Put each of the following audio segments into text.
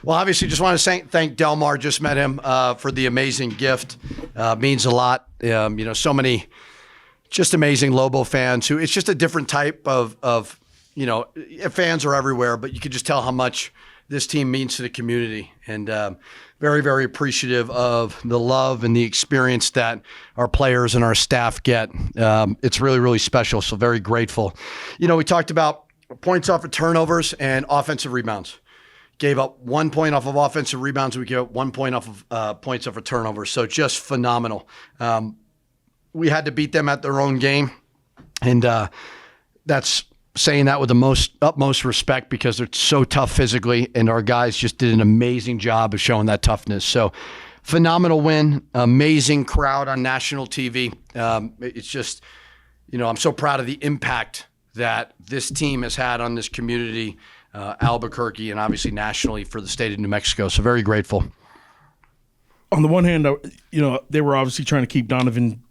Well, obviously, just want to thank Delmar. Just met him for the amazing gift. Means a lot. So many just amazing Lobo fans who it's just a different type of fans are everywhere, but you can just tell how much this team means to the community. And very, very appreciative of the love and the experience that our players and our staff get. It's really, really special. So very grateful. We talked about points off of turnovers and offensive rebounds. Gave up 1 point off of offensive rebounds. We gave up 1 point off of points off of turnovers. So just phenomenal. We had to beat them at their own game. And that's saying that with the utmost respect because they're so tough physically. And our guys just did an amazing job of showing that toughness. So phenomenal win. Amazing crowd on national TV. It's just, I'm so proud of the impact that this team has had on this community, Albuquerque, and obviously nationally for the state of New Mexico. So very grateful. On the one hand, they were obviously trying to keep Donovan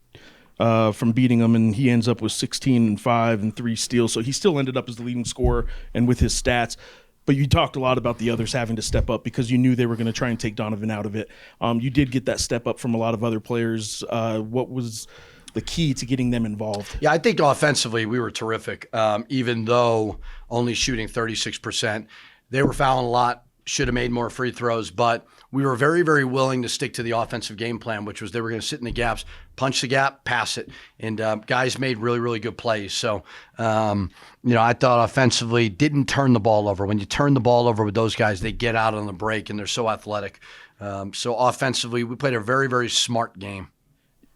from beating him, and he ends up with 16 and 5 and 3 steals. So he still ended up as the leading scorer and with his stats. But you talked a lot about the others having to step up because you knew they were going to try and take Donovan out of it. You did get that step up from a lot of other players. What was the key to getting them involved? Yeah, I think offensively we were terrific. Even though only shooting 36%, they were fouling a lot, should have made more free throws, but we were very, very willing to stick to the offensive game plan, which was they were going to sit in the gaps, punch the gap, pass it. And guys made really, really good plays. So, I thought offensively didn't turn the ball over. When you turn the ball over with those guys, they get out on the break and they're so athletic. So offensively, we played a very, very smart game.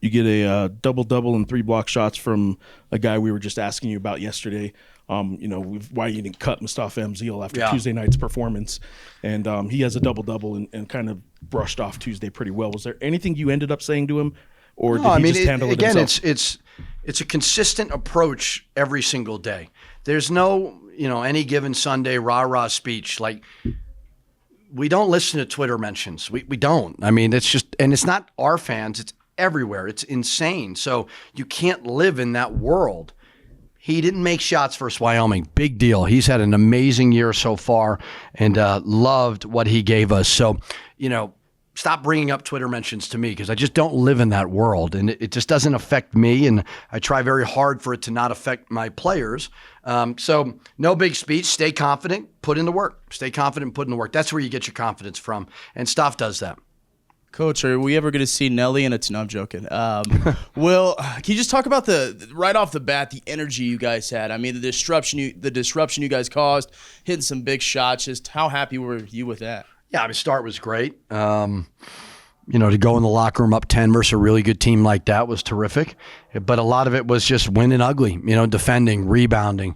You get a double-double and 3 block shots from a guy we were just asking you about yesterday. Why you didn't cut Mustafa Mzeel after Tuesday night's performance. And he has a double-double and kind of brushed off Tuesday pretty well. Was there anything you ended up saying to him, or did he just handle it himself? Again, it's a consistent approach every single day. There's no, any given Sunday rah-rah speech. Like, we don't listen to Twitter mentions. We don't. It's just – and it's not our fans. It's everywhere. It's insane. So you can't live in that world. He didn't make shots versus Wyoming. Big deal. He's had an amazing year so far and loved what he gave us. So, stop bringing up Twitter mentions to me because I just don't live in that world. And it just doesn't affect me. And I try very hard for it to not affect my players. So no big speech. Stay confident. Put in the work. Stay confident. Put in the work. That's where you get your confidence from. And Stoff does that. Coach, are we ever going to see Nelly? No, I'm joking. Will, can you just talk about right off the bat, the energy you guys had? The disruption you guys caused, hitting some big shots. Just how happy were you with that? Yeah, start was great. To go in the locker room up 10 versus a really good team like that was terrific. But a lot of it was just winning ugly, defending, rebounding,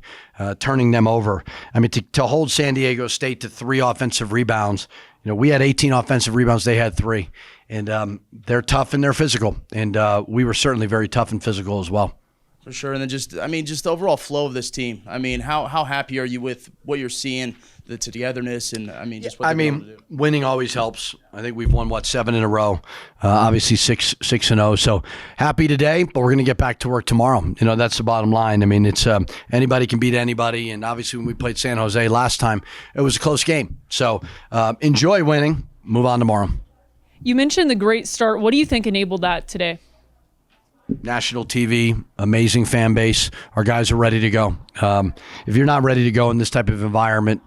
turning them over. To hold San Diego State to 3 offensive rebounds, we had 18 offensive rebounds. They had 3. And they're tough and they're physical. And we were certainly very tough and physical as well. For sure. And then just the overall flow of this team. How happy are you with what you're seeing, the togetherness, and just what they're able to do? Winning always helps. I think we've won 7 in a row. Obviously 6-0. So happy today, but we're going to get back to work tomorrow. That's the bottom line. It's anybody can beat anybody, and obviously when we played San Jose last time, it was a close game. So enjoy winning. Move on tomorrow. You mentioned the great start. What do you think enabled that today? National TV, amazing fan base. Our guys are ready to go. If you're not ready to go in this type of environment,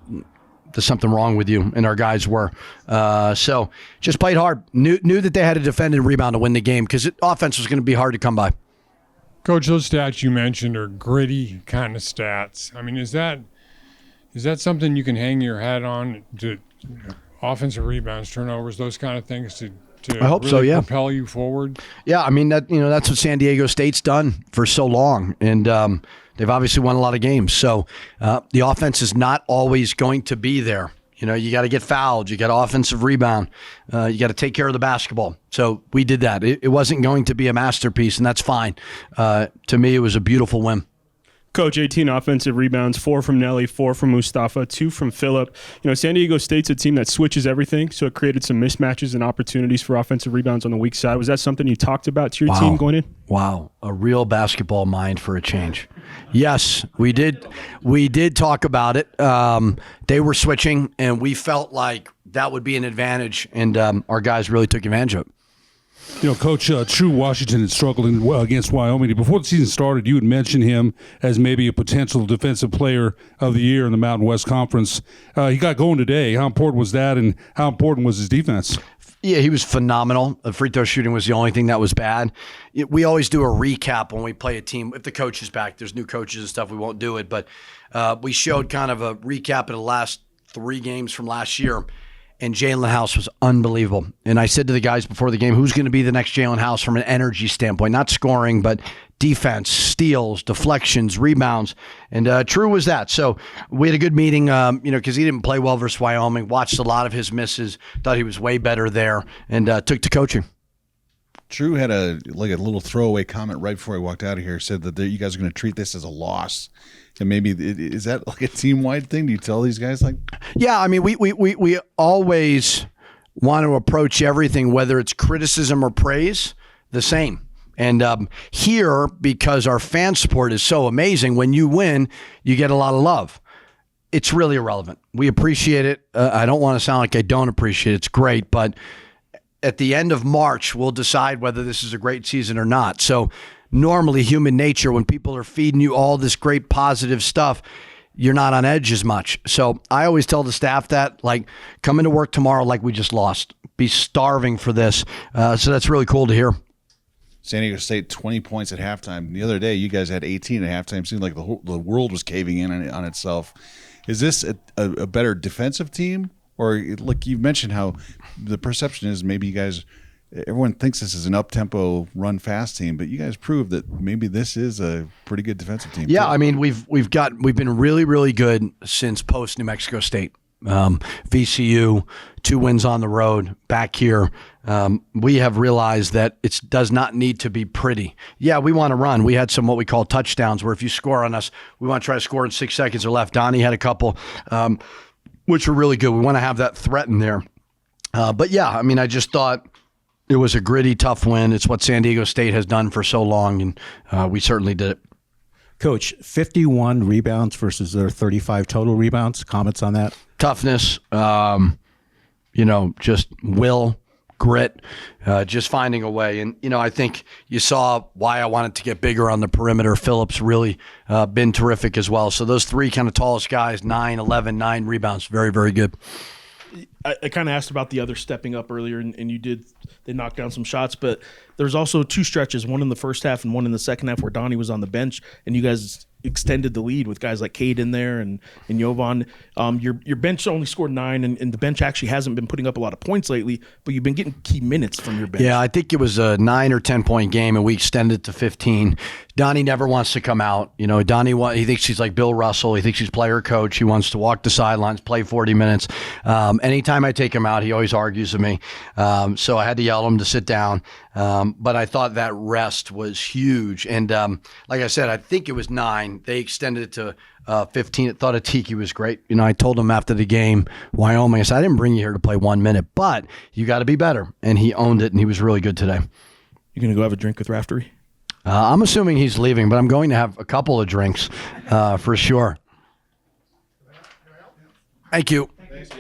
there's something wrong with you, and our guys were. So just played hard. Knew that they had to defend and rebound to win the game because offense was going to be hard to come by. Coach, those stats you mentioned are gritty kind of stats. Is that something you can hang your hat on, to offensive rebounds, turnovers, those kind of things to I hope really so, yeah. propel you forward? Yeah, that's what San Diego State's done for so long, and they've obviously won a lot of games. So the offense is not always going to be there. You got to get fouled. You got offensive rebound. You got to take care of the basketball. So we did that. It wasn't going to be a masterpiece, and that's fine. To me, it was a beautiful win. Coach, 18 offensive rebounds, 4 from Nelly, 4 from Mustafa, 2 from Phillip. San Diego State's a team that switches everything, so it created some mismatches and opportunities for offensive rebounds on the weak side. Was that something you talked about to your team going in? Wow, a real basketball mind for a change. Yes, we did. We did talk about it. They were switching, and we felt like that would be an advantage, and our guys really took advantage of it. Coach, True Washington is struggling against Wyoming. Before the season started, you had mentioned him as maybe a potential defensive player of the year in the Mountain West Conference. He got going today. How important was that, and how important was his defense? Yeah, he was phenomenal. The free throw shooting was the only thing that was bad. We always do a recap when we play a team. If the coach is back, there's new coaches and stuff, we won't do it. But we showed kind of a recap of the last 3 games from last year. And Jalen House was unbelievable. And I said to the guys before the game, who's going to be the next Jalen House from an energy standpoint? Not scoring, but defense, steals, deflections, rebounds. And True was that. So we had a good meeting, because he didn't play well versus Wyoming. Watched a lot of his misses. Thought he was way better there, and took to coaching. True had a little throwaway comment right before I walked out of here. Said that you guys are going to treat this as a loss. And maybe is that like a team-wide thing? Do you tell these guys like? Yeah, I mean, we always want to approach everything, whether it's criticism or praise, the same. And here, because our fan support is so amazing, when you win, you get a lot of love. It's really irrelevant. We appreciate it. I don't want to sound like I don't appreciate it. It's great, but at the end of March, we'll decide whether this is a great season or not. So normally, human nature, when people are feeding you all this great positive stuff, you're not on edge as much. So I always tell the staff that, like, come into work tomorrow like we just lost. Be starving for this. So that's really cool to hear. San Diego State 20 points at halftime. The other day, you guys had 18 at halftime. Seemed like the world was caving in on itself. Is this a better defensive team? Or, like you mentioned, how the perception is maybe you guys – everyone thinks this is an up-tempo, run-fast team, but you guys proved that maybe this is a pretty good defensive team. Yeah, too. I mean, we've been really, really good since post New Mexico State. VCU, 2 wins on the road. Back here, we have realized that it does not need to be pretty. Yeah, we want to run. We had some what we call touchdowns, where if you score on us, we want to try to score in 6 seconds or less. Donnie had a couple, which were really good. We want to have that threat in there. But yeah, I mean, I just thought it was a gritty, tough win. It's what San Diego State has done for so long, and we certainly did it. Coach, 51 rebounds versus their 35 total rebounds. Comments on that? Toughness, just will, grit, just finding a way. And, I think you saw why I wanted to get bigger on the perimeter. Phillip's really been terrific as well. So those 3 kind of tallest guys, 9, 11, 9 rebounds. Very, very good. I kind of asked about the other stepping up earlier, and you did. They knocked down some shots, but there's also 2 stretches, one in the first half and one in the second half, where Donnie was on the bench, and you guys extended the lead with guys like Cade in there and Jovan. Your bench only scored 9, and the bench actually hasn't been putting up a lot of points lately, but you've been getting key minutes from your bench. Yeah, I think it was a 9 or 10 point game, and we extended it to 15. Donnie never wants to come out. Donnie, he thinks he's like Bill Russell. He thinks he's player coach. He wants to walk the sidelines, play 40 minutes. Anytime I take him out, he always argues with me. So I had to yell at him to sit down. But I thought that rest was huge. And like I said, I think it was 9. They extended it to 15. I thought Atiki was great. I told him after the game, Wyoming, I said, I didn't bring you here to play 1 minute, but you got to be better. And he owned it, and he was really good today. You going to go have a drink with Raftery? I'm assuming he's leaving, but I'm going to have a couple of drinks for sure. Thank you.